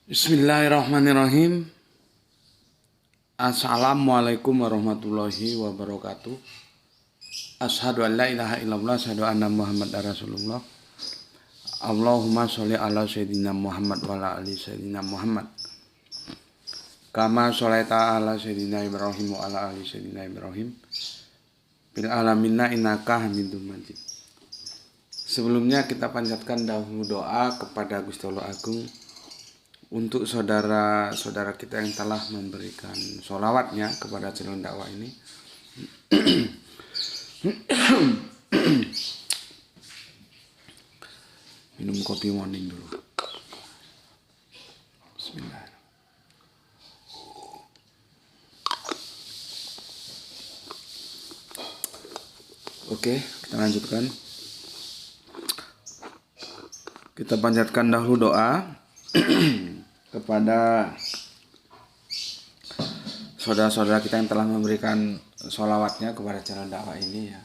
Bismillahirrahmanirrahim. Assalamualaikum warahmatullahi wabarakatuh. Asyhadu an la ilaha illallah, asyhadu anna Muhammadar Rasulullah. Allahumma sholli ala sayyidina Muhammad wa ala ali sayyidina Muhammad. Kama sholaita ala sayyidina Ibrahim wa ala ali sayyidina Ibrahim. Bil alaminna innaka Hamidum Majid. Sebelumnya kita panjatkan dahulu doa kepada Gusti Allah Agung untuk saudara-saudara kita yang telah memberikan sholawatnya kepada channel dakwah ini. Minum kopi morning dulu. Bismillah. Oke, kita lanjutkan. Kita panjatkan dahulu doa kepada saudara-saudara kita yang telah memberikan sholawatnya kepada channel dakwah ini ya.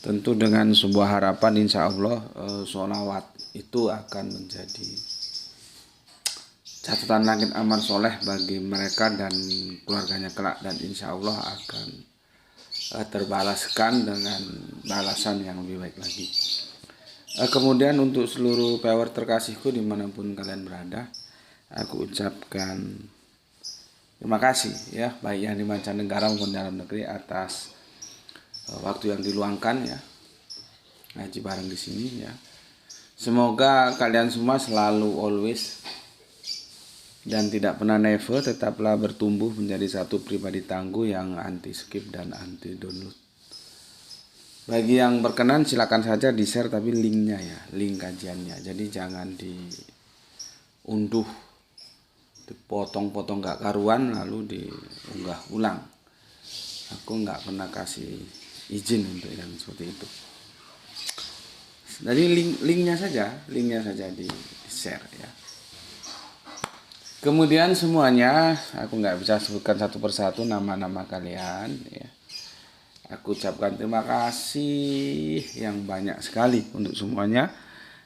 Tentu dengan sebuah harapan insya Allah sholawat itu akan menjadi catatan langit amal soleh bagi mereka dan keluarganya kelak, dan insya Allah akan terbalaskan dengan balasan yang lebih baik lagi. Kemudian untuk seluruh viewer terkasihku dimanapun kalian berada, aku ucapkan terima kasih ya, baik yang di mancanegara maupun dalam negeri, atas waktu yang diluangkan ya ngaji bareng di sini ya. Semoga kalian semua selalu always dan tidak pernah never tetaplah bertumbuh menjadi satu pribadi tangguh yang anti skip dan anti download. Bagi yang berkenan silakan saja di share, tapi linknya ya, link kajiannya. Jadi jangan diunduh, dipotong-potong gak karuan lalu diunggah ulang. Aku nggak pernah kasih izin untuk yang seperti itu. Jadi linknya saja di share ya. Kemudian semuanya aku nggak bisa sebutkan satu persatu nama-nama kalian ya. Aku ucapkan terima kasih yang banyak sekali untuk semuanya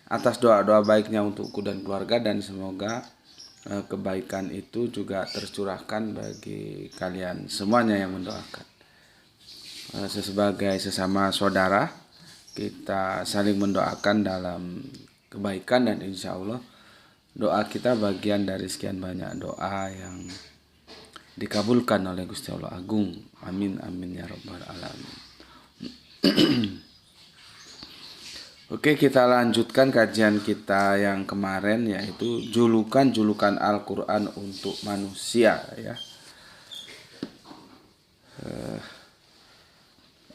atas doa-doa baiknya untukku dan keluarga, dan semoga kebaikan itu juga tercurahkan bagi kalian semuanya yang mendoakan. Sebagai sesama saudara, kita saling mendoakan dalam kebaikan, dan insya Allah doa kita bagian dari sekian banyak doa yang dikabulkan oleh Gusti Allah Agung. Amin amin ya rabbal alamin. Oke, kita lanjutkan kajian kita yang kemarin, yaitu julukan-julukan Al-Quran untuk manusia ya.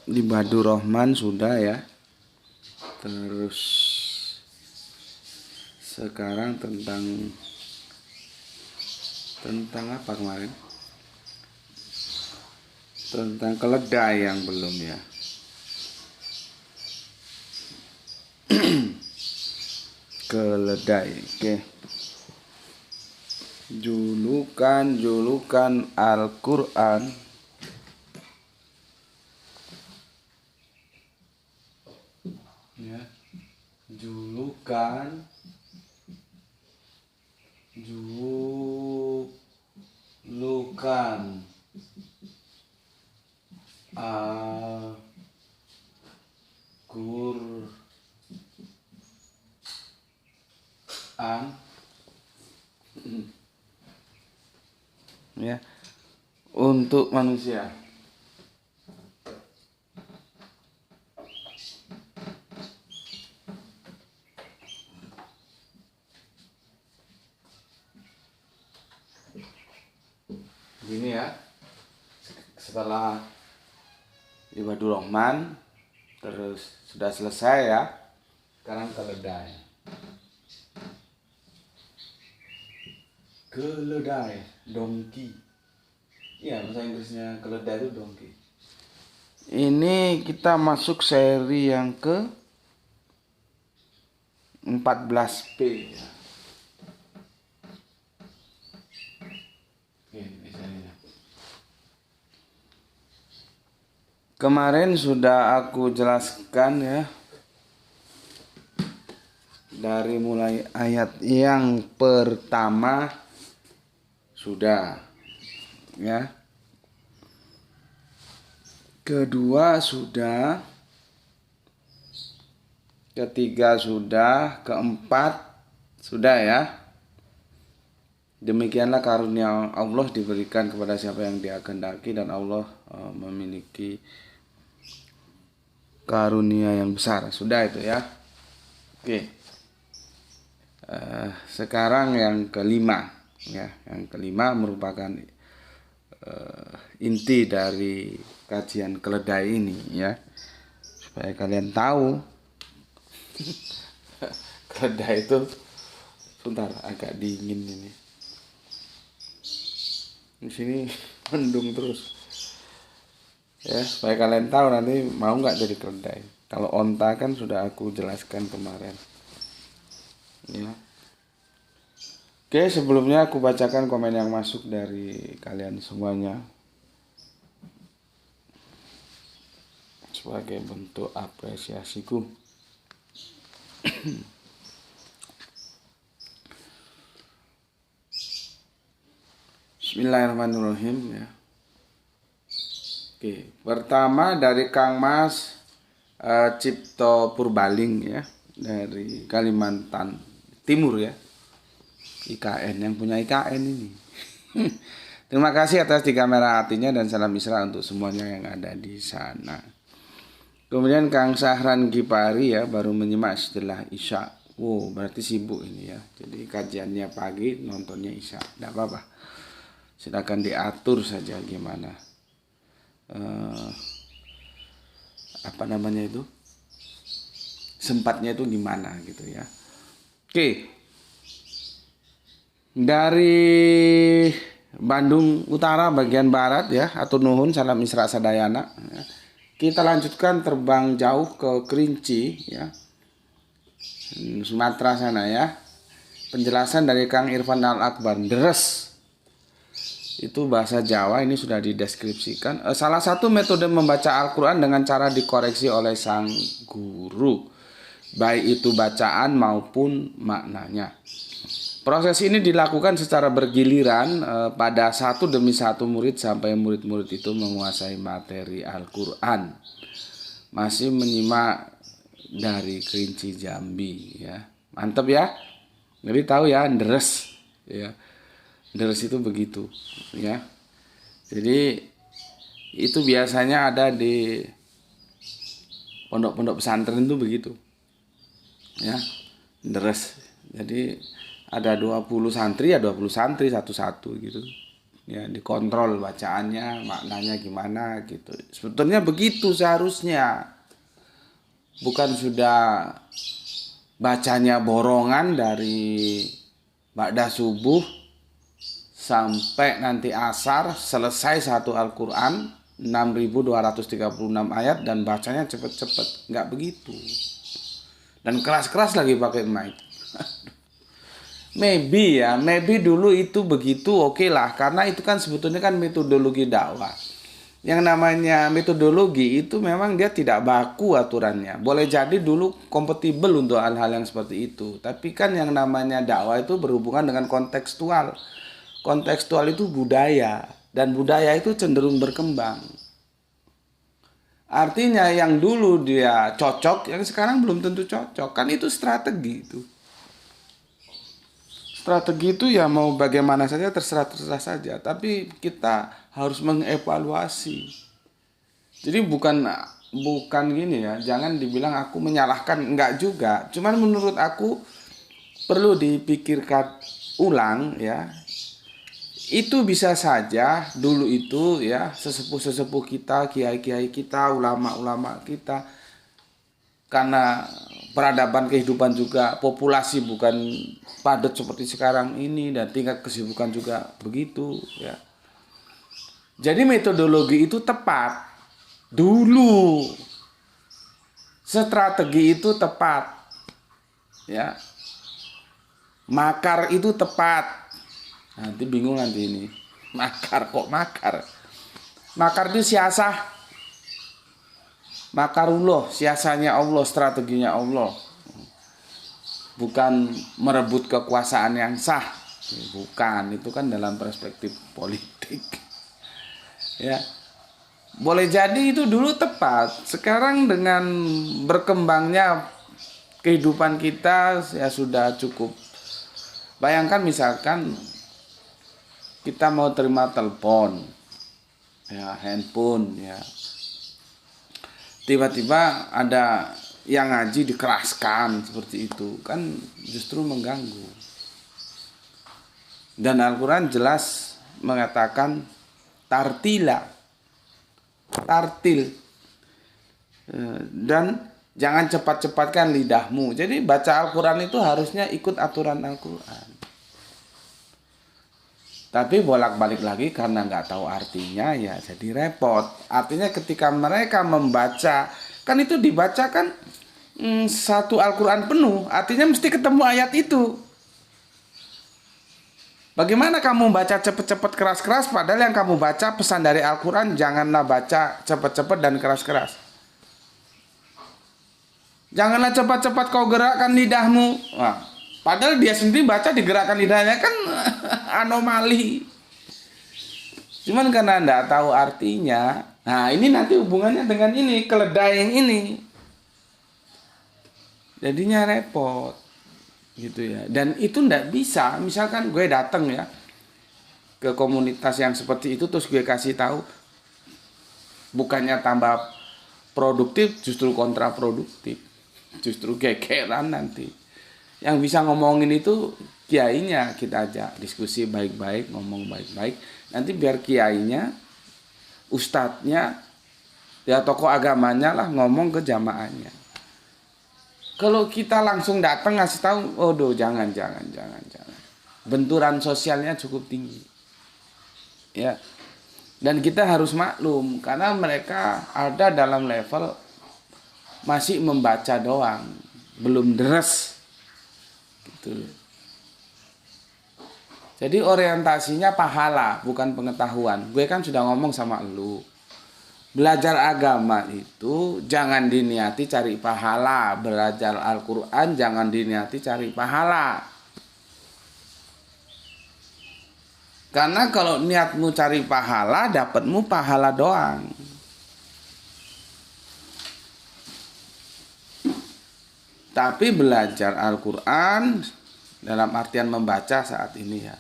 Ibadur Rahman sudah ya. Terus sekarang tentang apa kemarin? Tentang keledai yang belum ya. Keledai, oke. Julukan Al-Quran ya. Julukan Al-Quran ya untuk manusia. Gini ya, setelah Ibadur Rahman terus sudah selesai ya, sekarang keledai, donkey. Iya, bahasa Inggrisnya keledai itu donkey. Ini kita masuk seri yang ke 14P ya. Kemarin sudah aku jelaskan ya dari mulai ayat yang pertama sudah, ya. Kedua sudah, ketiga sudah, keempat sudah ya. Demikianlah karunia Allah diberikan kepada siapa yang Dia kehendaki, dan Allah memiliki karunia yang besar. Sudah itu ya. Oke. Sekarang yang kelima ya. Yang kelima merupakan inti dari kajian keledai ini ya. Supaya kalian tahu keledai itu, sebentar, agak dingin ini. Di sini mendung terus. Ya, supaya kalian tahu nanti mau nggak jadi keledai. Kalau onta kan sudah aku jelaskan kemarin. Ya. Oke, sebelumnya aku bacakan komen yang masuk dari kalian semuanya sebagai bentuk apresiasiku. Bismillahirrahmanirrahim ya. Oke, pertama dari Kang Mas Cipto Purbaling ya, dari Kalimantan Timur ya. IKN, yang punya IKN ini. Terima kasih atas 3 merah hatinya dan salam Isra untuk semuanya yang ada di sana. Kemudian Kang Sahran Gipari ya, baru menyimak setelah Isya. Wow, berarti sibuk ini ya. Jadi kajiannya pagi, nontonnya Isya. Tidak apa-apa. Silakan diatur saja gimana. Apa namanya itu? Sempatnya itu gimana gitu ya. Oke. Dari Bandung Utara bagian barat ya, atau nuhun, salam Isra Sadayana ya. Kita lanjutkan terbang jauh ke Kerinci ya, Sumatera sana ya. Penjelasan dari Kang Irfan Al Akbar. Deres itu bahasa Jawa, ini sudah dideskripsikan. Salah satu metode membaca Al-Quran dengan cara dikoreksi oleh sang guru, baik itu bacaan maupun maknanya. Proses ini dilakukan secara bergiliran pada satu demi satu murid sampai murid-murid itu menguasai materi Al-Quran. Masih menyimak dari Kerinci Jambi ya. Mantap ya. Jadi tahu ya, deres ya. Deres itu begitu ya. Jadi itu biasanya ada di pondok-pondok pesantren itu begitu. Ya. Deres. Jadi ada 20 santri ya 20 santri satu-satu gitu. Ya, dikontrol bacaannya, maknanya gimana gitu. Sebetulnya begitu seharusnya. Bukan sudah bacanya borongan dari ba'da subuh sampai nanti asar, selesai satu Al-Quran 6.236 ayat dan bacanya cepet-cepet. Nggak begitu. Dan keras-keras lagi pakai mic. Maybe ya, maybe dulu itu begitu, oke lah, karena itu kan sebetulnya kan metodologi dakwah. Yang namanya metodologi itu memang dia tidak baku aturannya. Boleh jadi dulu kompatibel untuk hal-hal yang seperti itu. Tapi kan yang namanya dakwah itu berhubungan dengan kontekstual. Kontekstual itu budaya, dan budaya itu cenderung berkembang. Artinya yang dulu dia cocok, yang sekarang belum tentu cocok. Kan itu strategi itu. Strategi itu ya mau bagaimana saja, terserah saja. Tapi kita harus mengevaluasi. Jadi bukan gini ya. Jangan dibilang aku menyalahkan, enggak juga. Cuman menurut aku perlu dipikirkan ulang ya. Itu bisa saja dulu itu ya, sesepuh-sesepuh kita, kiai-kiai kita, ulama-ulama kita, karena peradaban kehidupan juga, populasi bukan padat seperti sekarang ini, dan tingkat kesibukan juga begitu ya. Jadi metodologi itu tepat dulu, strategi itu tepat ya, makar itu tepat. Nanti bingung nanti ini, makar kok makar itu siasah, makarullah, siasanya Allah, strateginya Allah. bukan merebut kekuasaan yang sah. Bukan, itu kan dalam perspektif politik. Ya. Boleh jadi itu dulu tepat. Sekarang dengan berkembangnya kehidupan kita ya sudah cukup. Bayangkan misalkan kita mau terima telepon, ya handphone, ya tiba-tiba ada yang ngaji dikeraskan seperti itu, kan justru mengganggu. Dan Al-Quran jelas mengatakan tartil, dan jangan cepat-cepatkan lidahmu. Jadi baca Al-Quran itu harusnya ikut aturan Al-Quran. Tapi bolak-balik lagi karena nggak tahu artinya ya jadi repot. Artinya ketika mereka membaca, kan itu dibacakan satu Al-Quran penuh, artinya mesti ketemu ayat itu. Bagaimana kamu baca cepet-cepet keras-keras padahal yang kamu baca pesan dari Al-Quran janganlah baca cepet-cepet dan keras-keras. Janganlah cepat-cepat kau gerakkan lidahmu. Wah, padahal dia sendiri baca digerakkan lidahnya, kan anomali. Cuman karena enggak tahu artinya. Nah ini nanti hubungannya dengan ini, keledai yang ini. Jadinya repot. Gitu ya. Dan itu enggak bisa. Misalkan gue datang ya ke komunitas yang seperti itu, terus gue kasih tahu, bukannya tambah produktif, justru kontraproduktif. Justru gegeran nanti. Yang bisa ngomongin itu kiainya, kita ajak diskusi baik-baik, ngomong baik-baik. Nanti biar kiainya, ustadznya, ya tokoh agamanya lah ngomong ke jamaahnya. Kalau kita langsung datang ngasih tahu, oh jangan. Benturan sosialnya cukup tinggi. Ya. Dan kita harus maklum karena mereka ada dalam level masih membaca doang, belum deres. Gitu. Jadi orientasinya pahala, bukan pengetahuan. Gue kan sudah ngomong sama lu. Belajar agama itu jangan diniati cari pahala. Belajar Al-Quran jangan diniati cari pahala. Karena kalau niatmu cari pahala, dapatmu pahala doang. Tapi belajar Al-Quran dalam artian membaca saat ini ya,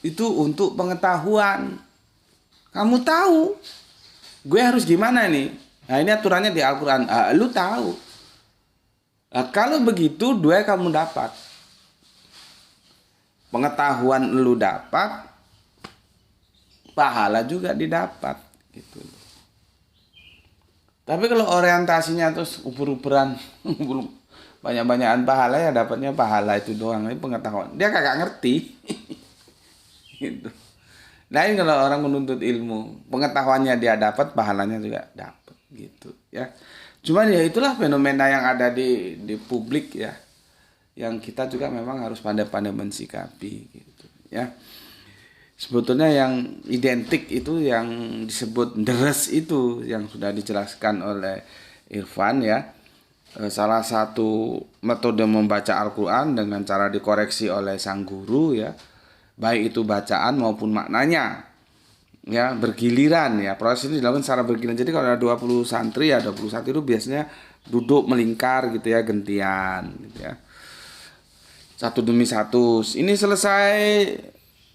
itu untuk pengetahuan. Kamu tahu gue harus gimana nih? Nah ini aturannya di Al-Quran. Lu tahu. Nah, kalau begitu dua kamu dapat. Pengetahuan lu dapat, pahala juga didapat gitu. Tapi kalau orientasinya terus uber-uberan, banyak-banyakan pahala ya dapatnya pahala itu doang, ini pengetahuan. Dia kagak ngerti. Gitu. Lain kalau orang menuntut ilmu, pengetahuannya dia dapat, pahalanya juga dapat gitu ya. Cuman ya itulah fenomena yang ada di publik ya. Yang kita juga memang harus pandai-pandai mensikapi gitu ya. Sebetulnya yang identik itu yang disebut deres itu yang sudah dijelaskan oleh Irfan ya. Salah satu metode membaca Al-Quran dengan cara dikoreksi oleh sang guru ya. Baik itu bacaan maupun maknanya. Ya, bergiliran ya. Proses ini dilakukan secara bergiliran. Jadi kalau ada 20 santri ya 21 itu biasanya duduk melingkar gitu ya, gantian gitu ya. Satu demi satu. Ini selesai.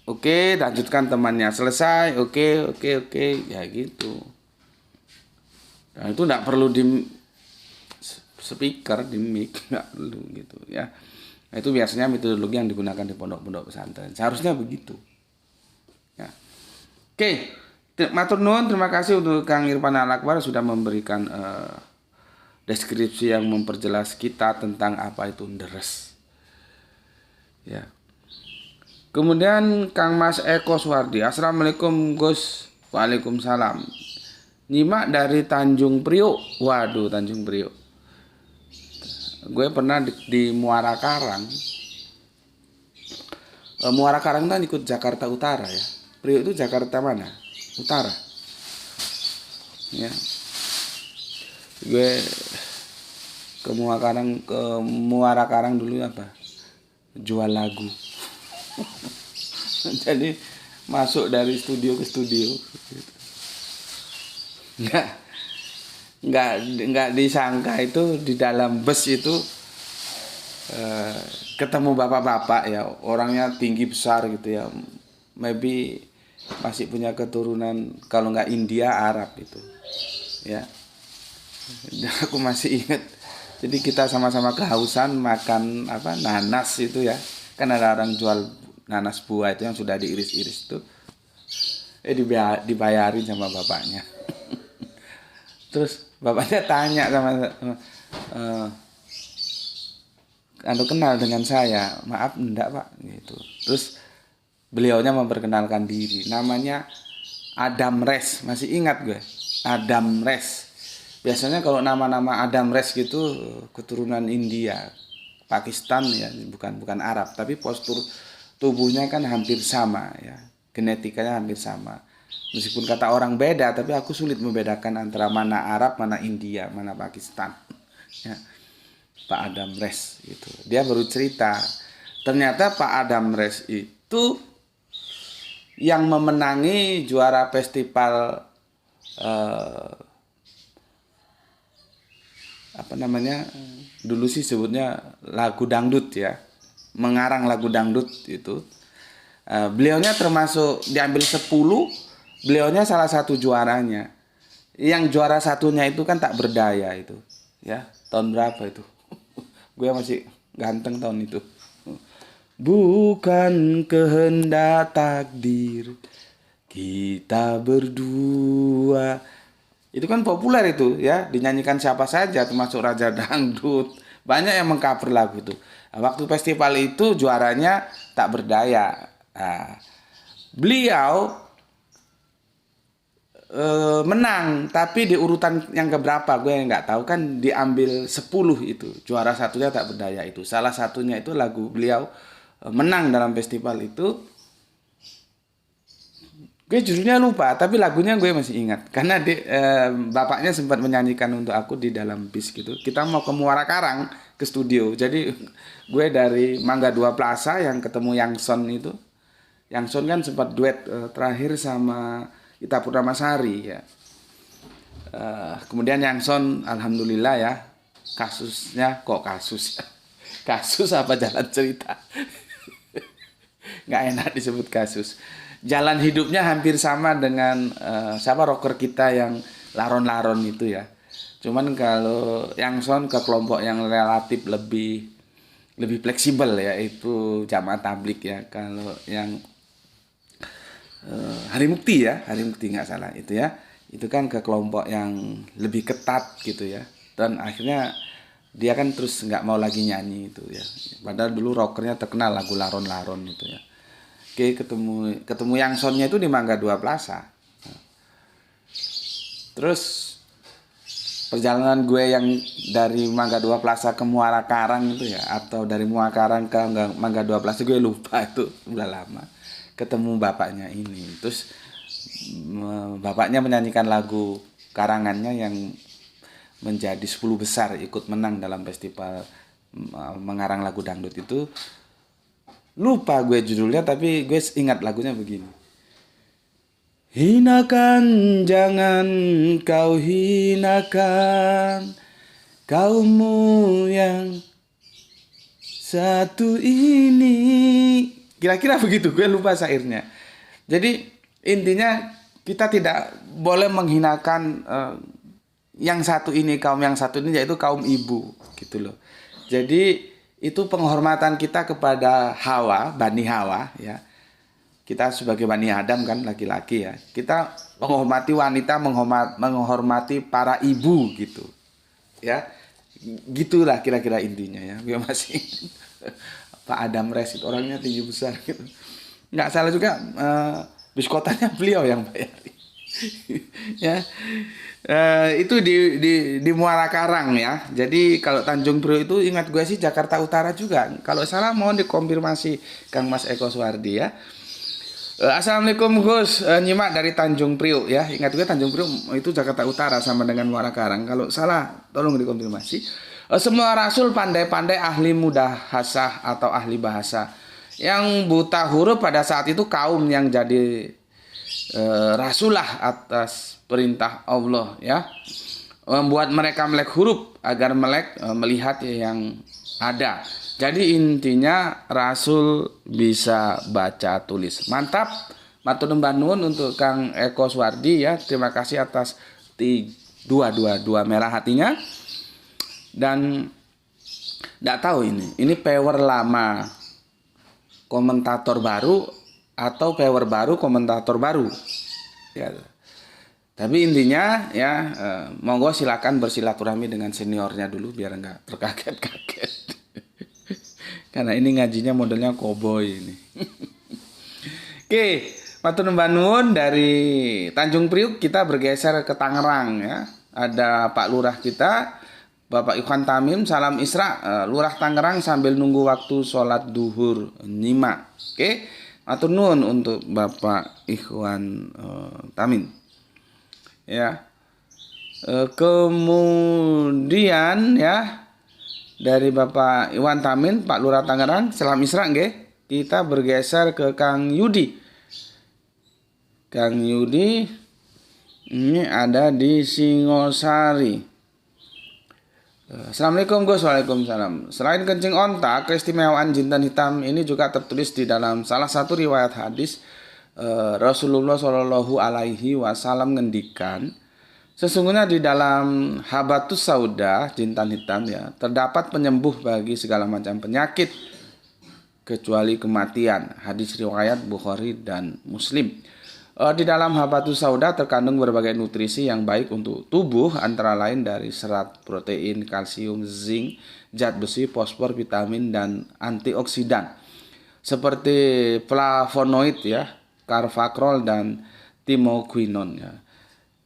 Oke, lanjutkan temannya. Selesai. Oke. Ya gitu. Dan itu enggak perlu di speaker, di mic, enggak perlu gitu ya. Nah, itu biasanya metodologi yang digunakan di pondok-pondok pesantren. Seharusnya begitu. Ya. Oke. Matur nuwun, terima kasih untuk Kang Irfan Al-Akbar sudah memberikan deskripsi yang memperjelas kita tentang apa itu deres. Ya. Kemudian Kang Mas Eko Suwardi, Assalamualaikum Gus. Waalaikumsalam. Nyimak dari Tanjung Priok. Waduh, Tanjung Priok. Gue pernah di Muara Karang. Muara Karang kan ikut Jakarta Utara ya. Priok itu Jakarta mana? Utara. Ya. Gue ke Muara Karang dulu apa? Jual lagu. Jadi masuk dari studio ke studio. Nggak, nggak disangka itu di dalam bus itu ketemu bapak-bapak ya, orangnya tinggi besar gitu ya, maybe masih punya keturunan kalau nggak India Arab itu ya. Dan aku masih ingat, jadi kita sama-sama kehausan makan apa nanas itu ya, kan ada orang jual nanas buah itu yang sudah diiris-iris tuh, dibayarin sama bapaknya. Terus bapaknya tanya sama Anda kenal dengan saya? Maaf, enggak pak gitu. Terus beliaunya memperkenalkan diri, namanya Adam Res, masih ingat gue, Adam Res. Biasanya kalau nama-nama Adam Res gitu keturunan India, Pakistan ya, bukan Arab, tapi postur tubuhnya kan hampir sama ya, genetikanya hampir sama. Meskipun kata orang beda, tapi aku sulit membedakan antara mana Arab, mana India, mana Pakistan. Ya. Pak Adam Res itu, dia baru cerita, ternyata Pak Adam Res itu yang memenangi juara festival apa namanya, dulu sih sebutnya lagu dangdut ya, mengarang lagu dangdut itu. Beliaunya termasuk diambil 10, beliaunya salah satu juaranya. Yang juara satunya itu kan Tak Berdaya itu ya, tahun berapa itu? Gue masih ganteng tahun itu. Bukan kehendak takdir kita berdua. Itu kan populer itu ya, dinyanyikan siapa saja termasuk Raja Dangdut. Banyak yang mengcover lagu itu. Nah, waktu festival itu juaranya Tak Berdaya. Nah, beliau menang, tapi di urutan yang keberapa gue nggak tahu, kan diambil 10 itu. Juara satunya Tak Berdaya itu. Salah satunya itu lagu beliau menang dalam festival itu. Gue judulnya lupa, tapi lagunya gue masih ingat. Karena bapaknya sempat menyanyikan untuk aku di dalam bis gitu. Kita mau ke Muara Karang, ke studio. Jadi gue dari Mangga 2 Plaza yang ketemu Yangson itu. Yangson kan sempat duet terakhir sama Ita Purnamasari ya. Kemudian Yangson alhamdulillah ya, kasusnya kok kasus. Kasus apa jalan cerita. Nggak enak disebut kasus. Jalan hidupnya hampir sama dengan siapa rocker kita yang laron-laron itu ya. Cuman kalau Yangson ke kelompok yang relatif lebih fleksibel ya, itu Jamaah Tablik ya. Kalau yang Hari Mukti ya, Hari Mukti nggak salah itu ya. Itu kan ke kelompok yang lebih ketat gitu ya. Dan akhirnya dia kan terus nggak mau lagi nyanyi itu ya. Padahal dulu rockernya terkenal lagu laron-laron gitu ya. Oke, ketemu Yangsonnya itu di Mangga 2 Plaza. Terus perjalanan gue yang dari Mangga 2 Plaza ke Muara Karang itu ya, atau dari Muara Karang ke Mangga 2 Plaza, gue lupa, itu udah lama. Ketemu bapaknya ini, terus bapaknya menyanyikan lagu karangannya yang menjadi 10 besar, ikut menang dalam festival mengarang lagu dangdut itu. Lupa gue judulnya, tapi gue ingat lagunya begini. Hinakan, jangan kau hinakan kaummu yang satu ini. Kira-kira begitu, gue lupa syairnya. Jadi intinya kita tidak boleh menghinakan yang satu ini, kaum yang satu ini, yaitu kaum ibu gitu loh. Jadi itu penghormatan kita kepada Hawa, Bani Hawa ya. Kita sebagai Bani Adam kan laki-laki ya. Kita menghormati wanita, menghormati para ibu gitu. Ya. Gitulah kira-kira intinya ya. Gue masih Pak Adam Res itu orangnya tinggi besar gitu. Nggak salah juga biskotanya beliau yang bayar. Ya. Itu di Muara Karang ya. Jadi kalau Tanjung Priok itu ingat gue sih Jakarta Utara juga. Kalau salah mohon dikonfirmasi Kang Mas Eko Suwardi ya. Assalamualaikum Gus, nyimak dari Tanjung Priok ya. Ingat gue Tanjung Priok itu Jakarta Utara sama dengan Muara Karang. Kalau salah tolong dikonfirmasi. Semua rasul pandai-pandai ahli mudahasah atau ahli bahasa. Yang buta huruf pada saat itu kaum yang jadi rasulah atas perintah Allah ya. Membuat mereka melek huruf agar melek melihat yang ada. Jadi intinya rasul bisa baca tulis. Mantap. Matur nuwun nuwun untuk Kang Eko Suwardi ya. Terima kasih atas dua merah hatinya. Dan enggak tahu ini power lama komentator baru atau power baru komentator baru. Ya. Tapi intinya ya monggo silakan bersilaturahmi dengan seniornya dulu biar enggak terkaget-kaget. Karena ini ngajinya modelnya koboi ini. Oke, matur nuwun dari Tanjung Priuk kita bergeser ke Tangerang ya. Ada Pak Lurah kita, Bapak Ikhwan Tamim, salam Isra, Lurah Tangerang sambil nunggu waktu sholat duhur nyimak. Oke, matur nuwun untuk Bapak Ikhwan Tamim. Ya, kemudian ya dari Bapak Iwan Tamin, Pak Lurah Tangerang, salam Isra nggih. Kita bergeser ke Kang Yudi. Kang Yudi ini ada di Singosari. Assalamualaikum Gus. Waalaikumsalam. Selain kencing onta, keistimewaan jintan hitam ini juga tertulis di dalam salah satu riwayat hadis. Rasulullah Shallallahu Alaihi Wasallam ngendikan, sesungguhnya di dalam habatus sauda, jintan hitam ya, terdapat penyembuh bagi segala macam penyakit kecuali kematian. Hadis riwayat Bukhari dan Muslim. Di dalam habatus sauda terkandung berbagai nutrisi yang baik untuk tubuh, antara lain dari serat, protein, kalsium, zinc, zat besi, fosfor, vitamin dan antioksidan seperti flavonoid ya, carvacrol dan timoguinon ya.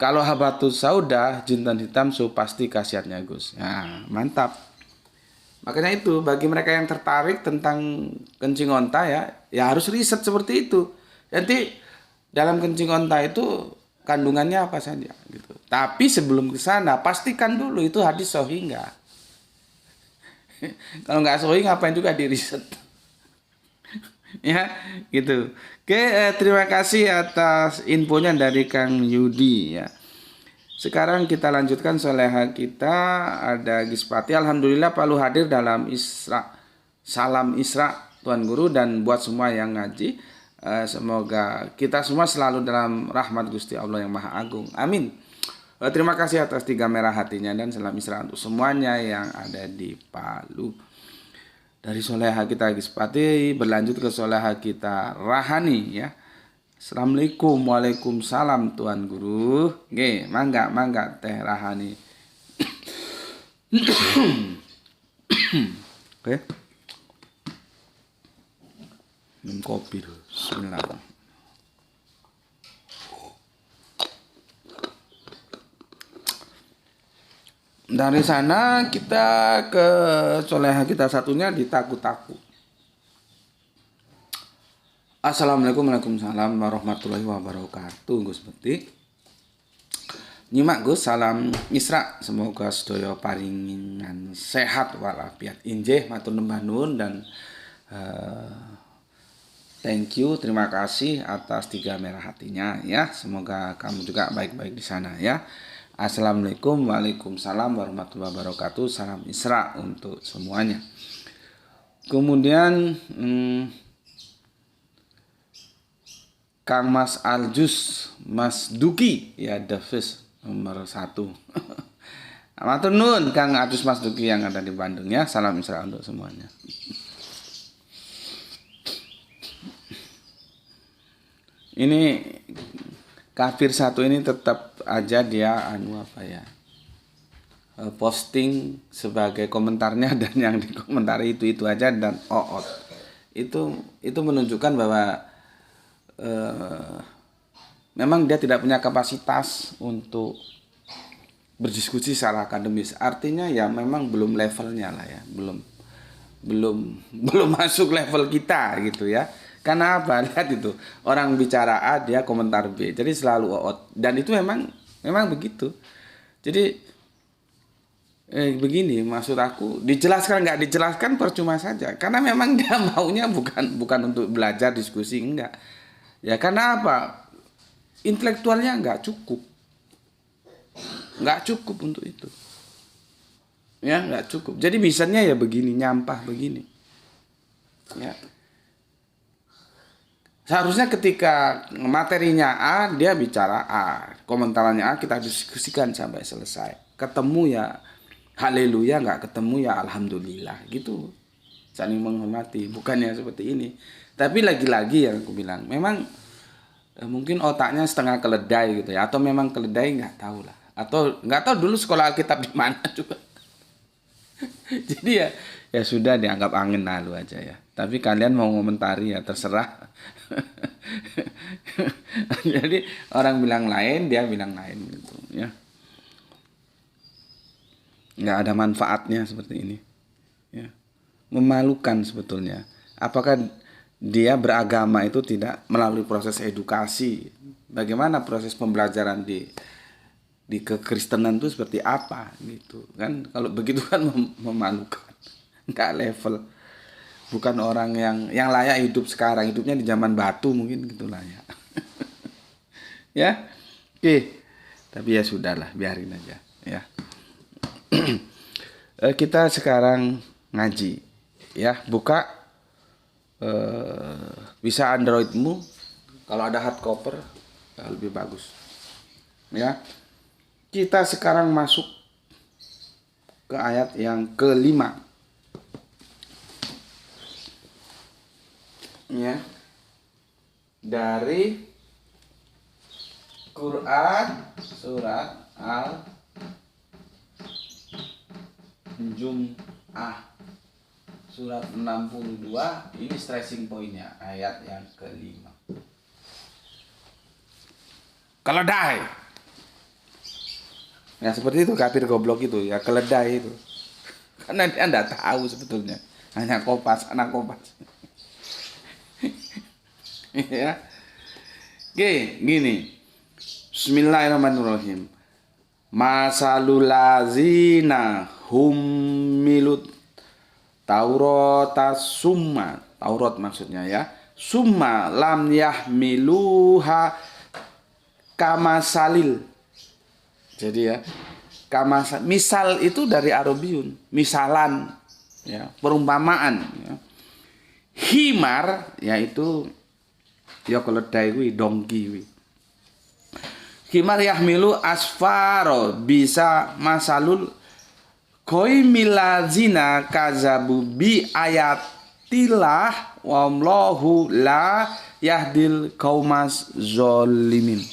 Kalau habatus sauda, jintan hitam so pasti khasiatnya Gus. Nah, mantap. Makanya itu bagi mereka yang tertarik tentang kencing onta ya harus riset seperti itu. Nanti dalam kencing onta itu kandungannya apa saja gitu. Tapi sebelum ke sana pastikan dulu itu hadis sahih enggak. Kalau nggak sahih ngapain juga di riset. Ya, gitu. Oke, terima kasih atas infonya dari Kang Yudi ya. Sekarang kita lanjutkan soleha kita. Ada Gispati, alhamdulillah Palu hadir dalam Isra. Salam Isra Tuan Guru dan buat semua yang ngaji. Semoga kita semua selalu dalam rahmat Gusti Allah yang Maha Agung. Amin. Terima kasih atas 3 merah hatinya dan salam Isra untuk semuanya yang ada di Palu. Dari soleha kita Gispati berlanjut ke soleha kita Rahani ya. Assalamualaikum, waalaikumsalam Tuan Guru. Oke, mangga Teh Rahani. Oke. Minum kopi dulu. Bismillah. Dari sana kita ke soleha kita satunya di Taku-Taku. Assalamualaikum warahmatullahi wabarakatuh Gus Bekti. Nyimak Gus, salam Isra. Semoga sedaya paringan sehat walafiat. Injih matur nuwun dan thank you, terima kasih atas 3 merah hatinya ya. Semoga kamu juga baik-baik di sana ya. Assalamualaikum, waalaikumsalam warahmatullahi wabarakatuh. Salam Isra untuk semuanya. Kemudian Kang Mas Aljus, Mas Duki ya, Davis nomor 1. Matur nuwun Kang Aljus Mas Duki yang ada di Bandung ya. Salam Isra untuk semuanya. Ini kafir satu ini tetap aja dia posting sebagai komentarnya dan yang dikomentari itu aja dan oot. Itu menunjukkan bahwa memang dia tidak punya kapasitas untuk berdiskusi secara akademis. Artinya ya memang belum levelnya lah ya, belum masuk level kita gitu ya. Karena apa? Lihat itu, orang bicara A dia komentar B, jadi selalu oot. Dan itu memang begitu. Jadi Begini maksud aku, dijelaskan nggak dijelaskan percuma saja, karena memang dia maunya bukan untuk belajar diskusi, enggak ya, karena apa, intelektualnya nggak cukup untuk itu ya, nggak cukup. Jadi bisanya ya begini, nyampah begini ya. Seharusnya ketika materinya A, dia bicara A, komentarannya A, kita diskusikan sampai selesai. Ketemu ya haleluya, nggak ketemu ya alhamdulillah, gitu. Saling menghormati, bukannya seperti ini. Tapi lagi-lagi yang aku bilang, memang mungkin otaknya setengah keledai gitu ya, atau memang keledai, nggak tahu lah. Atau nggak tahu dulu sekolah Alkitab di mana juga. Jadi ya sudah, dianggap angin lalu aja ya. Tapi kalian mau ngomentari ya terserah. Jadi orang bilang lain, dia bilang lain gitu ya. Nggak ada manfaatnya seperti ini ya. Memalukan sebetulnya. Apakah dia beragama itu tidak melalui proses edukasi? Bagaimana proses pembelajaran di kekristenan itu seperti apa gitu kan? Kalau begitu kan memalukan, nggak level. Bukan orang yang layak hidup sekarang, hidupnya di zaman batu mungkin gitu layak. Ya, oke. Tapi ya sudahlah, biarin aja ya. Kita sekarang ngaji ya, buka bisa Androidmu, kalau ada hardcover lebih bagus ya. Kita sekarang masuk ke ayat yang kelima ya, dari Quran surat Al-Jum'ah surat 62. Ini stressing pointnya, ayat yang kelima. Keledai ya, seperti itu kafir goblok itu ya, keledai itu. Karena dia enggak tahu sebetulnya, hanya anak kopas. Ya. Oke, gini. Bismillahirrahmanirrahim. Masalul lazina hummilut Taurata summa, Taurat maksudnya ya. Summa lam yahmiluha kamasalil. Jadi ya, misal itu dari Arabiun, misalan ya, perumpamaan ya. Himar yaitu ya keledai kuwi, dongki kuwi. Himar yahmilu asfaro bisa masalul koi milazina kazabu bi ayatilah wallahu la yahdil kaumas zolimin.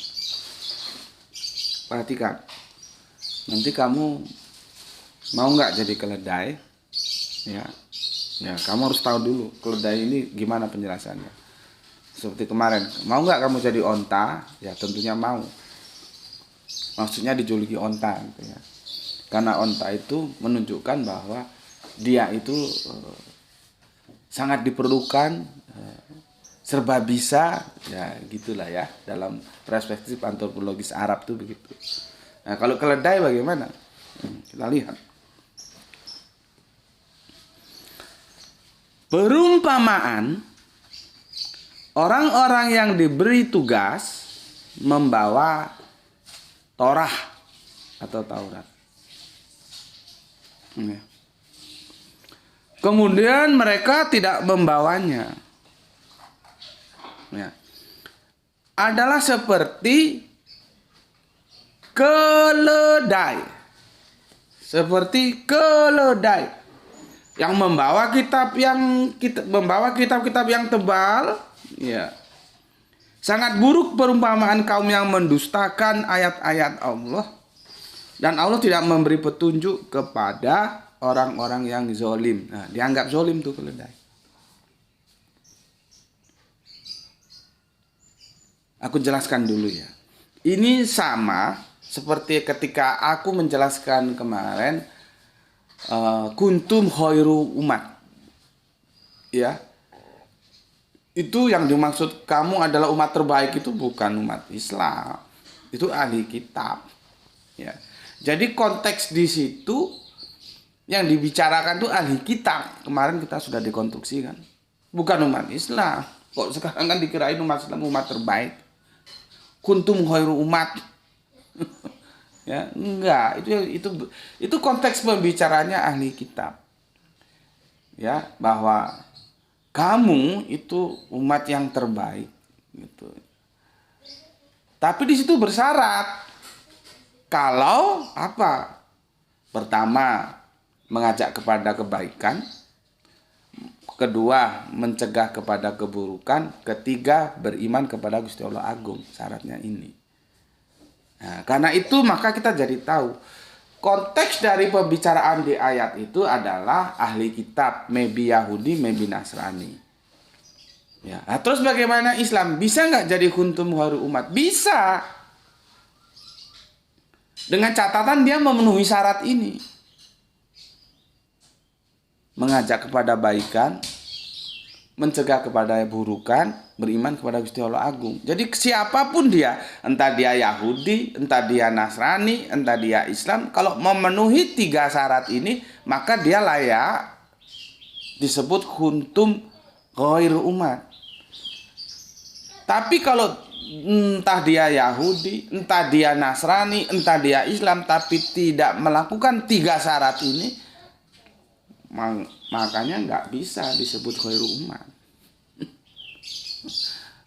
Perhatikan, nanti kamu mau nggak jadi keledai ya, kamu harus tahu dulu keledai ini gimana penjelasannya. Seperti kemarin, mau nggak kamu jadi onta? Ya tentunya mau. Maksudnya dijuluki onta gitu ya. Karena onta itu menunjukkan bahwa dia itu sangat diperlukan, serba bisa, ya gitulah ya, dalam perspektif antropologis Arab tuh begitu. Nah, kalau keledai bagaimana? Kita lihat. Perumpamaan orang-orang yang diberi tugas membawa Torah atau Taurat. Kemudian mereka tidak membawanya. Ya. Adalah seperti keledai. Seperti keledai yang membawa kitab-kitab yang tebal, ya. Sangat buruk perumpamaan kaum yang mendustakan ayat-ayat Allah, dan Allah tidak memberi petunjuk kepada orang-orang yang zolim. Nah, dianggap zolim tuh keledai. Aku jelaskan dulu ya. Ini sama seperti ketika aku menjelaskan kemarin kuntum khairu umat. Ya. Itu yang dimaksud kamu adalah umat terbaik itu bukan umat Islam. Itu ahli kitab. Ya. Jadi konteks di situ Yang dibicarakan tuh ahli kitab. Kemarin kita sudah dekonstruksi kan. Bukan umat Islam. Kok sekarang kan dikirain umat Islam umat terbaik. Kuntum khairu umat. Ya, enggak, itu konteks pembicaranya ahli kitab. Ya, bahwa kamu itu umat yang terbaik gitu. Tapi di situ bersyarat kalau apa? Pertama, mengajak kepada kebaikan. Kedua, mencegah kepada keburukan. Ketiga, beriman kepada Gusti Allah Agung. Syaratnya ini. Nah, karena itu maka kita jadi tahu konteks dari pembicaraan di ayat itu adalah ahli kitab, maybe Yahudi, maybe Nasrani. Ya, nah, terus bagaimana Islam? Bisa nggak jadi kuntum khairu umat? Bisa. Dengan catatan dia memenuhi syarat ini. Mengajak kepada baikan, mencegah kepada burukan, beriman kepada Gusti Allah Agung. Jadi siapapun dia, entah dia Yahudi, entah dia Nasrani, entah dia Islam, kalau memenuhi 3 syarat ini, maka dia layak disebut kuntum khairu umat. Tapi kalau entah dia Yahudi, entah dia Nasrani, entah dia Islam, tapi tidak melakukan 3 syarat ini, makanya nggak bisa disebut khairu umat.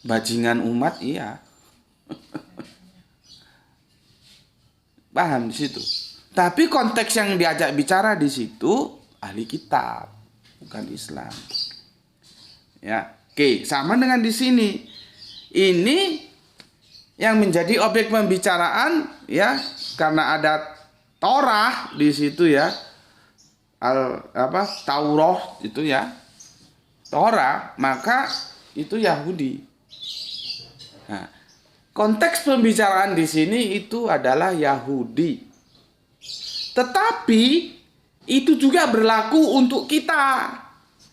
Bajingan umat, iya. Paham di situ. Tapi konteks yang diajak bicara di situ ahli kitab, bukan Islam. Ya, oke, sama dengan di sini. Ini yang menjadi objek pembicaraan ya, karena ada Torah di situ ya. Taurat itu ya. Torah, maka itu Yahudi. Nah, konteks pembicaraan di sini itu adalah Yahudi. Tetapi itu juga berlaku untuk kita.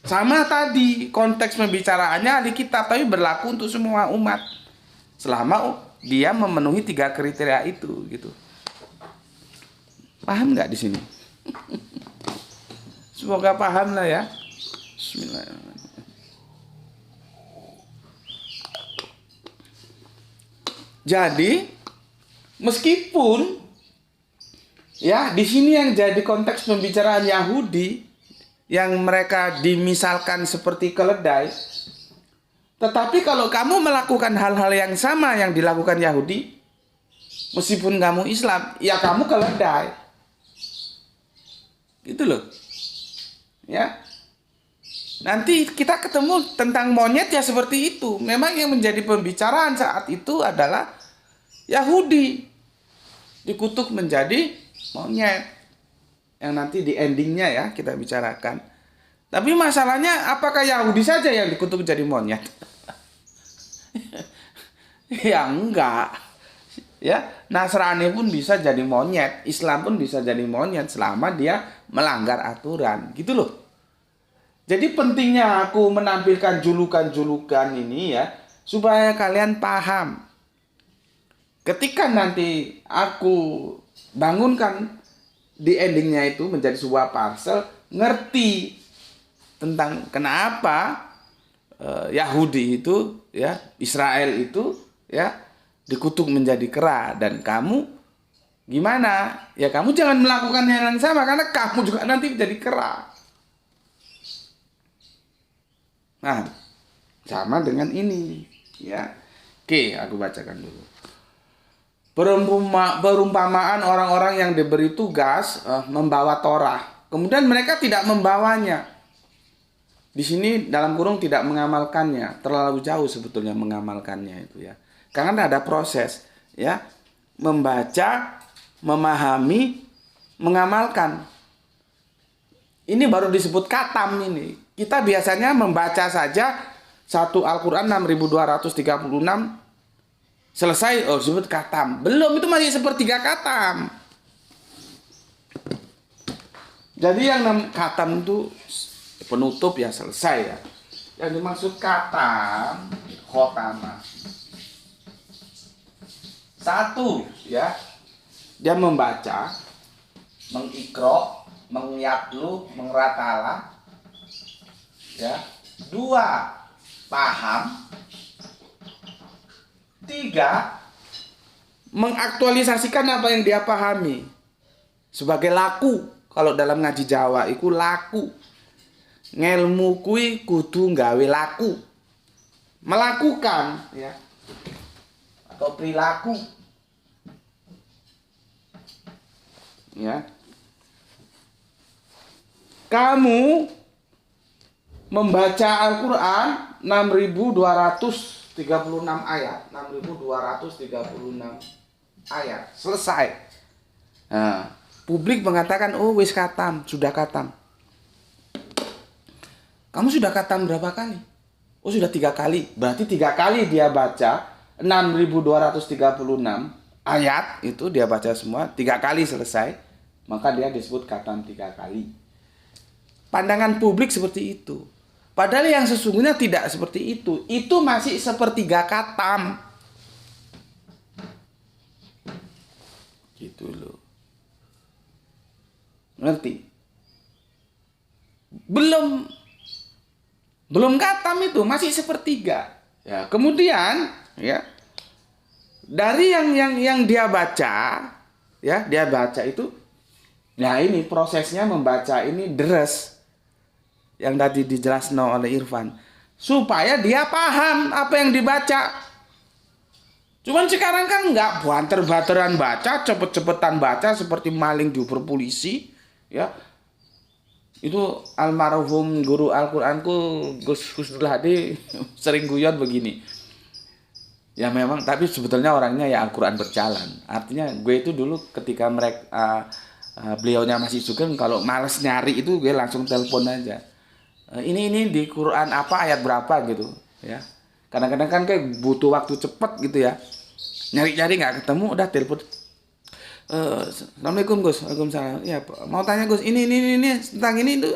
Sama tadi konteks pembicaraannya ahli kitab, tapi berlaku untuk semua umat. Selama dia memenuhi 3 kriteria itu gitu. Paham nggak di sini? Semoga paham lah ya. Bismillahirrahmanirrahim. Jadi meskipun ya di sini yang jadi konteks pembicaraan Yahudi yang mereka dimisalkan seperti keledai, tetapi kalau kamu melakukan hal-hal yang sama yang dilakukan Yahudi, meskipun kamu Islam, ya kamu keledai. Gitu loh. Ya. Nanti kita ketemu tentang monyet ya seperti itu. Memang yang menjadi pembicaraan saat itu adalah Yahudi. Dikutuk menjadi monyet. Yang nanti di endingnya ya kita bicarakan. Tapi masalahnya apakah Yahudi saja yang dikutuk jadi monyet? Ya enggak. Ya, Nasrani pun bisa jadi monyet, Islam pun bisa jadi monyet selama dia melanggar aturan, gitu loh. Jadi pentingnya aku menampilkan julukan-julukan ini ya, supaya kalian paham. Ketika nanti aku bangunkan di endingnya itu menjadi sebuah parsel, ngerti tentang kenapa Yahudi itu ya, Israel itu ya dikutuk menjadi kera, dan kamu gimana? Ya kamu jangan melakukan yang sama karena kamu juga nanti menjadi kera. Nah, sama dengan ini ya. Oke, aku bacakan dulu. Perumpamaan orang-orang yang diberi tugas membawa Torah, kemudian mereka tidak membawanya. Di sini dalam kurung tidak mengamalkannya, terlalu jauh sebetulnya mengamalkannya itu ya. Karena ada proses ya, membaca, memahami, mengamalkan. Ini baru disebut katam ini. Kita biasanya membaca saja satu Al-Quran 6236 selesai, oh disebut katam. Belum, itu masih sepertiga katam. Jadi yang katam itu penutup ya, selesai ya. Yang dimaksud katam, khotama. Satu ya, dia membaca, mengikro, mengyatlu, mengratalah, ya. 2, paham. 3, mengaktualisasikan apa yang dia pahami sebagai laku. Kalau dalam ngaji Jawa itu laku. Ngelmu kui kudu nggawe laku. Melakukan, ya. Atau perilaku. Ya. Kamu membaca Al-Qur'an 6.236 ayat, 6.236 ayat, selesai. Nah, publik mengatakan, oh wis katam, sudah katam. Kamu sudah katam berapa kali? Oh sudah 3 kali. Berarti 3 kali dia baca 6.236 ayat itu dia baca semua, 3 kali selesai, maka dia disebut katam 3 kali. Pandangan publik seperti itu. Padahal yang sesungguhnya tidak seperti itu. Itu masih sepertiga katam. Gitu loh. Ngerti? Belum katam itu, masih sepertiga. Ya, kemudian ya dari yang dia baca, ya, dia baca itu, nah ini prosesnya membaca ini deres. Yang tadi dijelaskan oleh Irfan, supaya dia paham apa yang dibaca. Cuman sekarang kan enggak, banter-banteran baca, cepet-cepetan baca seperti maling diuber polisi, ya. Itu almarhum guru Al-Qur'anku Gus Nur Hadi sering guyon begini. Ya memang, tapi sebetulnya orangnya ya Al-Qur'an berjalan. Artinya gue itu dulu ketika beliaunya masih sugeng, kalau males nyari itu gue langsung telepon aja. Ini di Quran apa ayat berapa gitu ya. Kadang-kadang kan kayak butuh waktu cepet gitu ya. Nyari-nyari nggak ketemu, udah telepon. Assalamualaikum Gus. Waalaikumsalam. Ya, mau tanya Gus, ini tentang ini itu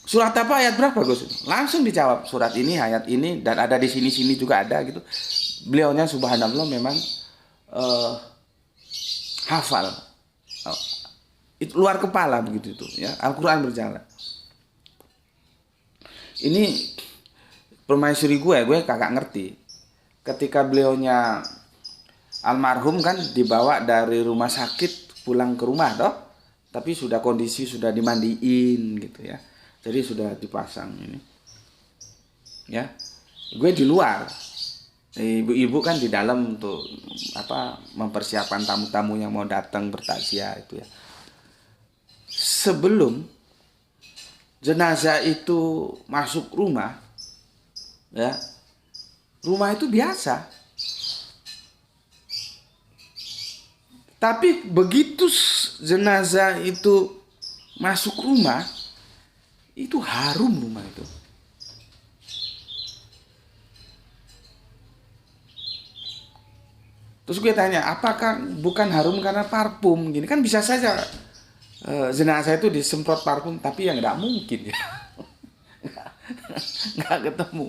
surat apa ayat berapa Gus? Langsung dijawab, surat ini ayat ini, dan ada di sini juga ada gitu. Beliaunya subhanallah memang hafal. Itu luar kepala begitu itu ya. Al-Qur'an berjalan. Ini permaisuri gue kagak ngerti. Ketika beliaunya almarhum kan dibawa dari rumah sakit pulang ke rumah toh, tapi kondisi sudah dimandiin gitu ya. Jadi sudah dipasang ini. Ya. Gue di luar. Ibu-ibu kan di dalam untuk mempersiapkan tamu-tamu yang mau datang bertakziah itu ya. Sebelum jenazah itu masuk rumah, ya, rumah itu biasa. Tapi begitu jenazah itu masuk rumah, itu harum rumah itu. Terus gue tanya, apakah bukan harum karena parfum? Gini kan bisa saja jenazah itu disemprot parfum, tapi yang nggak mungkin ya. Nggak ketemu.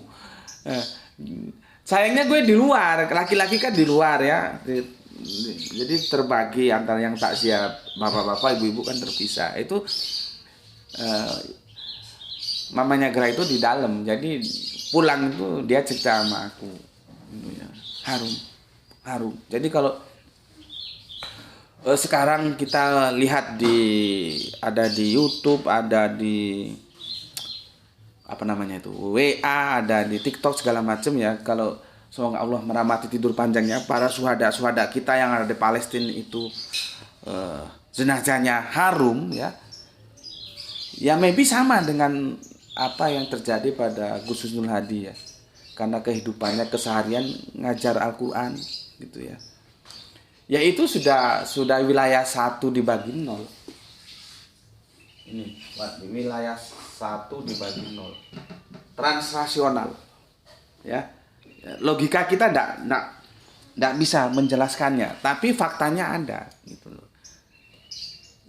Sayangnya gue di luar, laki-laki kan di luar ya. Jadi terbagi antara yang takziah bapak-bapak, ibu-ibu kan terpisah. Itu mamanya Gra itu di dalam. Jadi pulang itu dia cerita sama aku. Harum. Jadi kalau sekarang kita lihat ada di YouTube, ada di WA, ada di TikTok segala macam ya. Kalau semoga Allah merahmati tidur panjangnya para syuhada kita yang ada di Palestina itu, jenazahnya harum ya. Ya maybe sama dengan apa yang terjadi pada Gus Nur Hadi ya. Karena kehidupannya keseharian ngajar Al-Qur'an gitu ya. Ya itu sudah wilayah 1 dibagi 0. Ini wilayah 1 dibagi 0. Transrasional. Ya. Logika kita enggak bisa menjelaskannya, tapi faktanya ada gitu loh.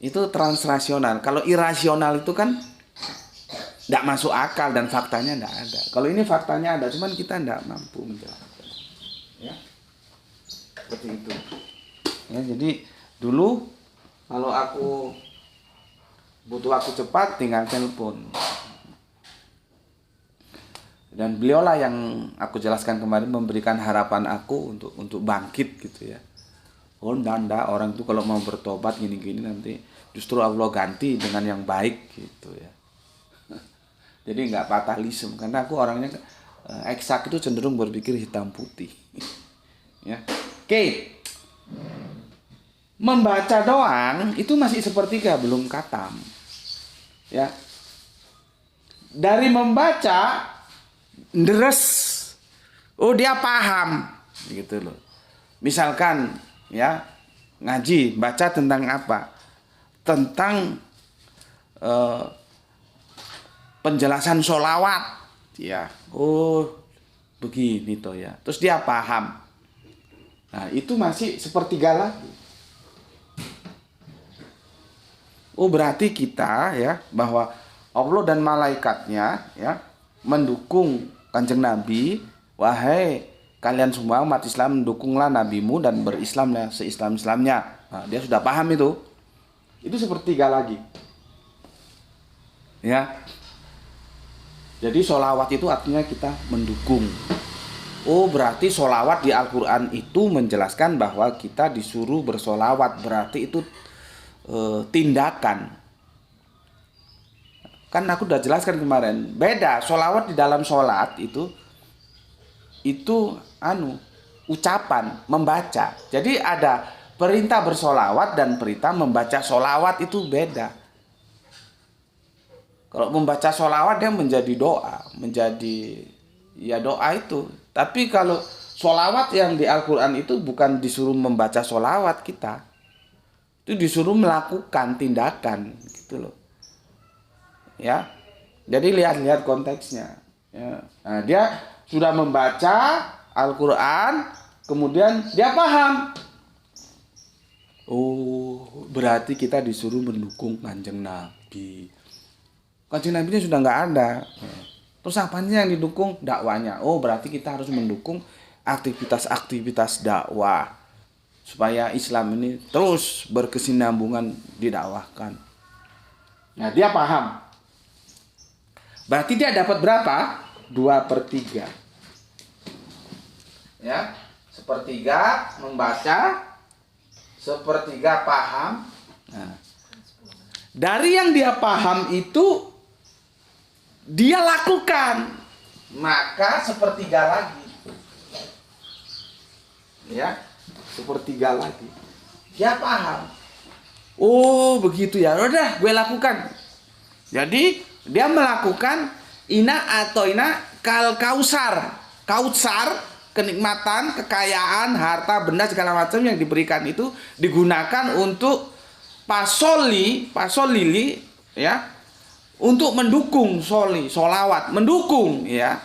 Itu transrasional. Kalau irasional itu kan enggak masuk akal dan faktanya enggak ada. Kalau ini faktanya ada, cuman kita enggak mampu menjelaskan. Ya. Seperti itu. Ya, jadi dulu kalau aku butuh waktu cepat tinggal telepon. Dan beliaulah yang aku jelaskan kemarin memberikan harapan aku untuk bangkit gitu ya. Oh ndak orang itu kalau mau bertobat gini-gini nanti justru Allah ganti dengan yang baik gitu ya. Jadi nggak fatalisme karena aku orangnya eksak itu cenderung berpikir hitam putih. Ya. Oke. Membaca doang itu masih sepertiga belum khatam. Ya. Dari membaca deres. Oh dia paham gitu loh. Misalkan ya ngaji baca tentang apa? Tentang penjelasan sholawat ya. Oh begini toh ya. Terus dia paham. Nah itu masih sepertiga lagi. Oh berarti kita ya bahwa Allah dan malaikatnya ya mendukung Kanjeng Nabi. Wahai kalian semua umat Islam, mendukunglah nabimu dan berislamlah seislam-islamnya. Nah, dia sudah paham itu. Itu sepertiga lagi. Ya. Jadi sholawat itu artinya kita mendukung. Oh berarti sholawat di Al-Quran itu menjelaskan bahwa kita disuruh bersolawat. Berarti itu tindakan. Kan aku udah jelaskan kemarin. Beda sholawat di dalam sholat itu ucapan, membaca. Jadi ada perintah bersolawat dan perintah membaca solawat itu beda. Kalau membaca solawat dia menjadi doa, menjadi ya doa itu. Tapi kalau solawat yang di Al-Quran itu bukan disuruh membaca solawat kita. Itu disuruh melakukan tindakan gitu loh. Ya. Jadi lihat-lihat konteksnya. Ya. Nah, dia sudah membaca Al-Quran, kemudian dia paham. Oh, berarti kita disuruh mendukung Kanjeng Nabi. Kanjeng Nabi ini sudah nggak ada. Terus apanya yang didukung? Dakwanya. Oh, berarti kita harus mendukung aktivitas-aktivitas dakwah. Supaya Islam ini terus berkesinambungan didakwahkan. Nah, dia paham. Berarti dia dapat berapa? 2/3. Ya, 1/3 membaca, 1/3 paham. Nah, dari yang dia paham itu dia lakukan, maka 1/3 lagi. Ya, 1/3 lagi. Dia paham. Oh, begitu ya. Udah, gue lakukan. Jadi, dia melakukan kautsar, kenikmatan, kekayaan, harta, benda segala macam yang diberikan itu digunakan untuk pasoli lili ya, untuk mendukung solawat, mendukung ya.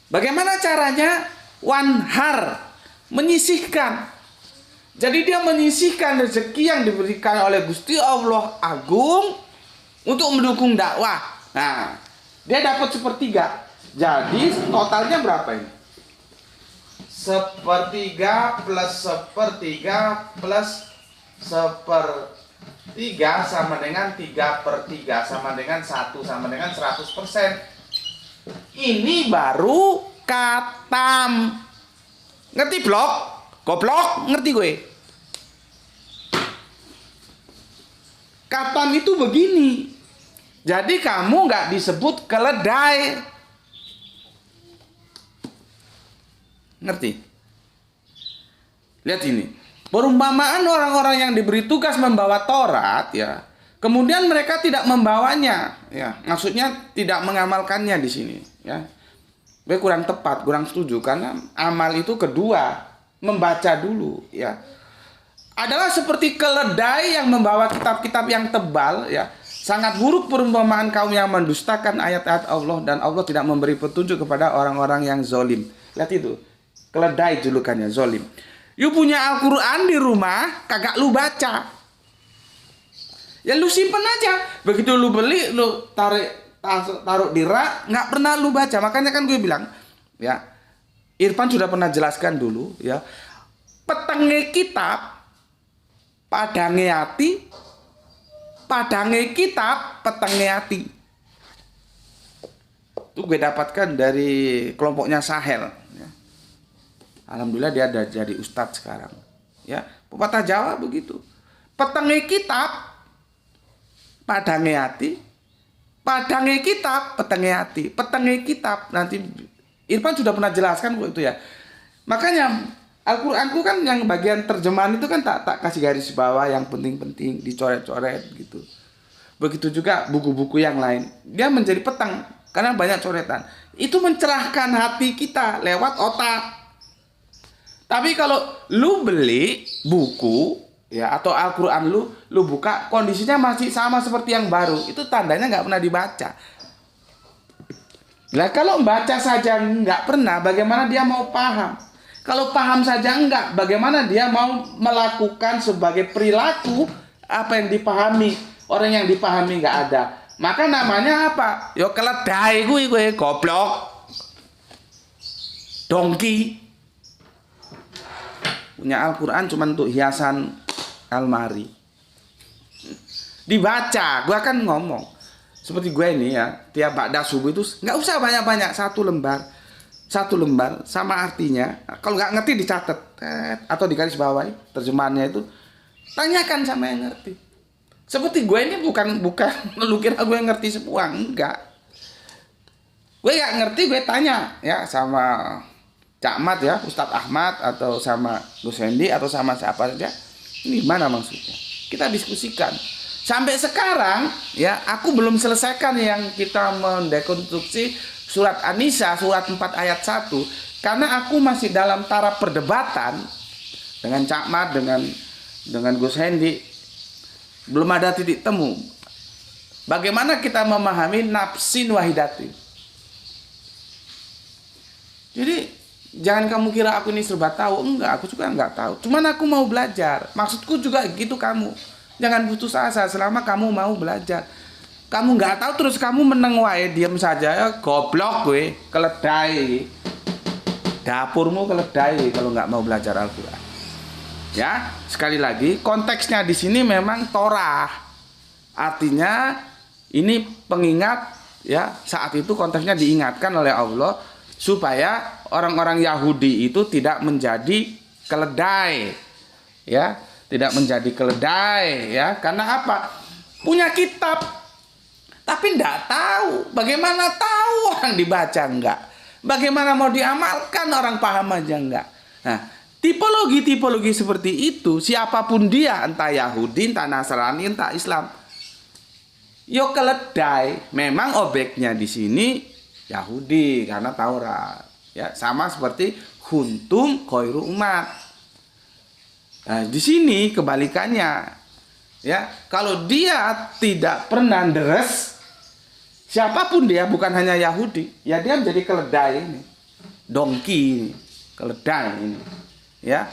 Bagaimana caranya? Wanhar, menyisihkan. Jadi dia menyisihkan rezeki yang diberikan oleh Gusti Allah Agung untuk mendukung dakwah. Nah, dia dapat 1/3. Jadi totalnya berapa ini? 1/3 plus 1/3 plus 1/3 sama dengan 3/3 sama dengan 1 sama dengan 100%. Ini baru khatam. Ngerti blok? Goblok, ngerti gue? Khatam itu begini. Jadi kamu nggak disebut keledai. Ngerti? Lihat ini. Perumpamaan orang-orang yang diberi tugas membawa Taurat ya. Kemudian mereka tidak membawanya ya. Maksudnya tidak mengamalkannya di sini ya. Gue kurang tepat, kurang setuju karena amal itu kedua, membaca dulu ya. Adalah seperti keledai yang membawa kitab-kitab yang tebal ya. Sangat buruk perumpamaan kaum yang mendustakan ayat-ayat Allah dan Allah tidak memberi petunjuk kepada orang-orang yang zolim. Lihat itu. Keledai julukannya, zolim. You punya Al-Quran di rumah, kagak lu baca. Ya lu simpen aja. Begitu lu beli, lu taruh di rak, nggak pernah lu baca. Makanya kan gue bilang, ya, Irfan sudah pernah jelaskan dulu, ya, petenge kitab, padange hati, padange kitab, petenge ati. Itu gue dapatkan dari kelompoknya Sahel. Ya. Alhamdulillah dia ada jadi ustadz sekarang. Ya, pepatah Jawa begitu. Petenge kitab, padange ati. Padange kitab, petenge ati. Petenge kitab, nanti Irfan sudah pernah jelaskan kok itu ya. Makanya Al-Qur'anku kan yang bagian terjemahan itu kan tak kasih garis bawah yang penting-penting, dicoret-coret gitu. Begitu juga buku-buku yang lain. Dia menjadi petang karena banyak coretan. Itu mencerahkan hati kita lewat otak. Tapi kalau lu beli buku ya atau Al-Qur'an lu buka, kondisinya masih sama seperti yang baru, itu tandanya nggak pernah dibaca. Nah, kalau membaca saja nggak pernah, bagaimana dia mau paham? Kalau paham saja enggak, bagaimana dia mau melakukan sebagai perilaku apa yang dipahami? Orang yang dipahami nggak ada. Maka namanya apa? Yo keledai gue goblok. Dongki. Punya Al-Qur'an cuma untuk hiasan almari. Dibaca, gue kan ngomong. Seperti gue ini ya, tiap ba'da subuh itu nggak usah banyak-banyak, satu lembar sama artinya. Kalau nggak ngerti dicatat atau digaris bawahi terjemahannya itu, tanyakan sama yang ngerti. Seperti gue ini bukan lu kira gue ngerti semua, enggak. Gue nggak ngerti, gue tanya ya sama Cak Mat ya, Ustadz Ahmad, atau sama Gus Hendi, atau sama siapa saja. Ini gimana maksudnya? Kita diskusikan. Sampai sekarang ya aku belum selesaikan yang kita mendekonstruksi surat An-Nisa surat 4 ayat 1 karena aku masih dalam taraf perdebatan dengan Cak Mat, dengan Gus Hendi. Belum ada titik temu. Bagaimana kita memahami nafsin wahidatin? Jadi jangan kamu kira aku ini serba tahu. Enggak, aku juga enggak tahu. Cuman aku mau belajar. Maksudku juga gitu kamu. Jangan putus asa selama kamu mau belajar. Kamu nggak tahu terus kamu meneng wae, diam saja ya, goblok gue, keledai. Dapurmu keledai kalau nggak mau belajar Al-Qur'an. Ya, sekali lagi konteksnya di sini memang Torah. Artinya ini pengingat ya, saat itu konteksnya diingatkan oleh Allah supaya orang-orang Yahudi itu tidak menjadi keledai. Ya. Tidak menjadi keledai ya, karena apa? Punya kitab tapi tidak tahu. Bagaimana tahu orang dibaca enggak? Bagaimana mau diamalkan orang paham aja enggak? Nah, tipologi seperti itu siapapun dia, entah Yahudi, entah Nasrani, entah Islam, yo keledai. Memang objeknya di sini Yahudi karena Taurat. Ya, sama seperti kuntum khairu umat. Nah, di sini kebalikannya. Ya, kalau dia tidak pernah deres, siapapun dia, bukan hanya Yahudi, ya dia menjadi keledai ini. Dongki ini, keledai ini. Ya.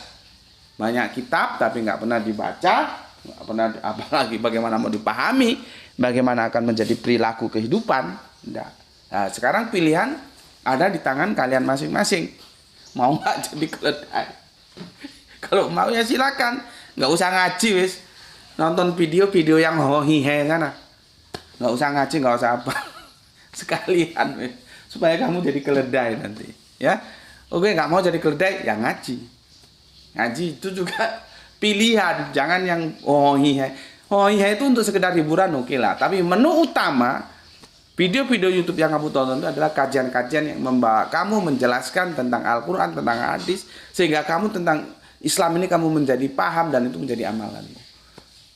Banyak kitab tapi nggak pernah dibaca, nggak pernah, apalagi bagaimana mau dipahami, bagaimana akan menjadi perilaku kehidupan. Enggak. Nah, sekarang pilihan ada di tangan kalian masing-masing. Mau nggak jadi keledai? Kalau mau ya silakan, nggak usah ngaji wis, nonton video yang hohihe sana, nggak usah ngaji, nggak usah apa, sekalian wis, supaya kamu jadi keledai nanti, ya. Oke, nggak mau jadi keledai, ya ngaji itu juga pilihan, jangan yang hohihe. Hohihe itu untuk sekedar hiburan oke lah, tapi menu utama video-video YouTube yang kamu tonton itu adalah kajian-kajian yang membawa kamu menjelaskan tentang Al-Quran, tentang hadis, sehingga kamu tentang Islam ini kamu menjadi paham dan itu menjadi amalanmu.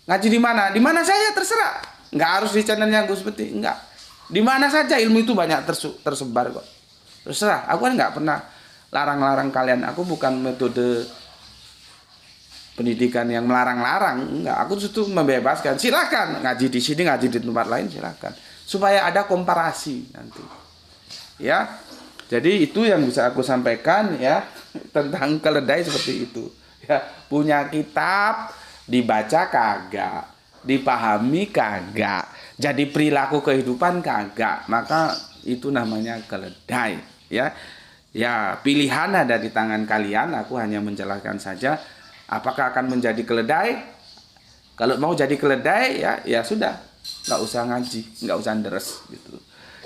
Ngaji di mana? Di mana saja terserah. Nggak harus di channelnya Gus Peti, enggak. Di mana saja ilmu itu banyak tersebar kok. Terserah. Aku kan nggak pernah larang-larang kalian. Aku bukan metode pendidikan yang melarang-larang. Enggak. Aku justru membebaskan. Silakan ngaji di sini, ngaji di tempat lain, silakan. Supaya ada komparasi nanti. Ya. Jadi itu yang bisa aku sampaikan ya tentang keledai seperti itu. Ya, punya kitab dibaca kagak, dipahami kagak, jadi perilaku kehidupan kagak, maka itu namanya keledai. Ya, ya pilihan ada di tangan kalian. Aku hanya menjelaskan saja. Apakah akan menjadi keledai? Kalau mau jadi keledai ya sudah, nggak usah ngaji, nggak usah deres gitu.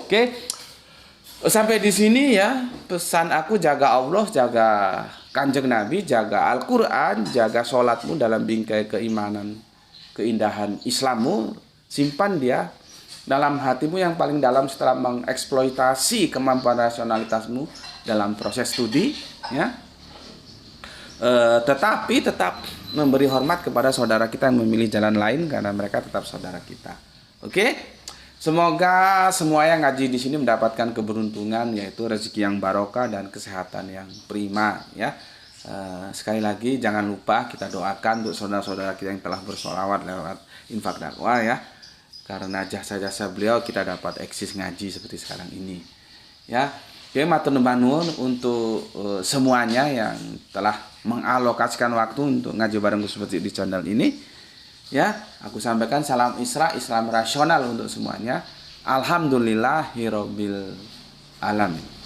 Oke, sampai di sini ya pesan aku, jaga Allah, jaga Kanjeng Nabi, jaga Al-Quran, jaga sholatmu dalam bingkai keimanan, keindahan Islammu, simpan dia dalam hatimu yang paling dalam setelah mengeksploitasi kemampuan rasionalitasmu dalam proses studi, ya. Tetapi tetap memberi hormat kepada saudara kita yang memilih jalan lain karena mereka tetap saudara kita. Oke? Semoga semua yang ngaji di sini mendapatkan keberuntungan, yaitu rezeki yang barokah dan kesehatan yang prima, ya. Sekali lagi jangan lupa kita doakan untuk saudara-saudara kita yang telah bersolawat lewat infak dakwah, ya. Karena jasa-jasa beliau kita dapat eksis ngaji seperti sekarang ini, ya. Oke, matur nuwun untuk semuanya yang telah mengalokasikan waktu untuk ngaji bareng seperti di channel ini. Ya, aku sampaikan salam Islam rasional untuk semuanya. Alhamdulillahirabbil alamin.